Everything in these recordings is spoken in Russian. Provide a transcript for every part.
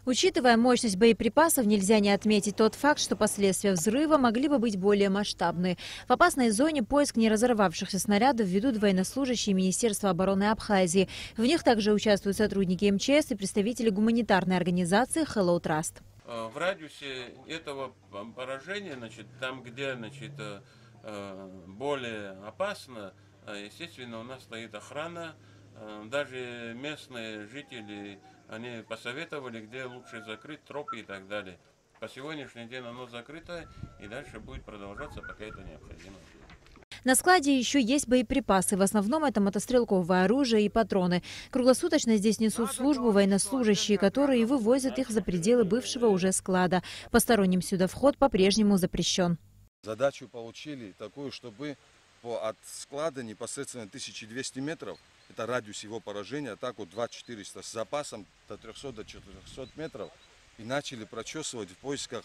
Учитывая мощность боеприпасов, нельзя не отметить тот факт, что последствия взрыва могли бы быть более масштабны. В опасной зоне поиск неразорвавшихся снарядов ведут военнослужащие Министерства обороны Абхазии. В них также участвуют сотрудники МЧС и представители гуманитарной организации Hello Trust. В радиусе этого поражения, там, где более опасно, естественно, у нас стоит охрана. Даже местные жители, они посоветовали, где лучше закрыть тропы и так далее. По сегодняшний день оно закрыто и дальше будет продолжаться, пока это необходимо. На складе еще есть боеприпасы. В основном это мотострелковое оружие и патроны. Круглосуточно здесь несут службу военнослужащие, которые вывозят их за пределы бывшего уже склада. Посторонним сюда вход по-прежнему запрещен. Задачу получили такую, чтобы от склада непосредственно 1200 метров, это радиус его поражения, так вот 2400 с запасом до 300 до 400 метров, и начали прочесывать в поисках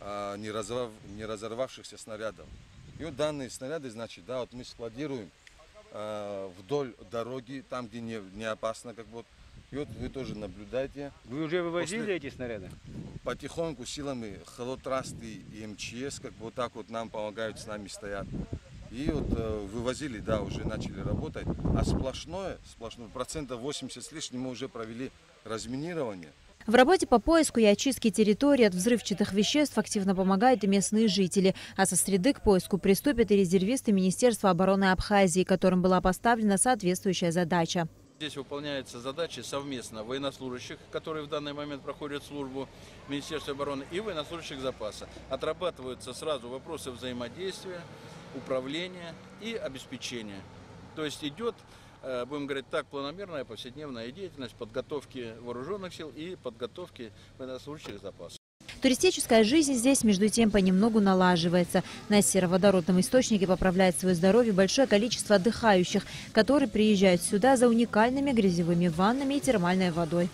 не разорвавшихся снарядов. И вот данные снаряды, вот мы складируем вдоль дороги, там, где не опасно, И вот вы тоже наблюдаете. Вы уже вывозили эти снаряды? Потихоньку силами Hello Trust и МЧС, вот так вот нам помогают, с нами стоят. И вот вывозили, уже начали работать. А сплошное, процентов 80 с лишним мы уже провели разминирование. В работе по поиску и очистке территории от взрывчатых веществ активно помогают и местные жители. А со среды к поиску приступят и резервисты Министерства обороны Абхазии, которым была поставлена соответствующая задача. Здесь выполняются задачи совместно военнослужащих, которые в данный момент проходят службу в Министерстве обороны, и военнослужащих запаса. Отрабатываются сразу вопросы взаимодействия, управления и обеспечения. То есть идет, будем говорить так, планомерная повседневная деятельность подготовки вооруженных сил и подготовки военнослужащих запаса. Туристическая жизнь здесь, между тем, понемногу налаживается. На сероводородном источнике поправляет свое здоровье большое количество отдыхающих, которые приезжают сюда за уникальными грязевыми ваннами и термальной водой.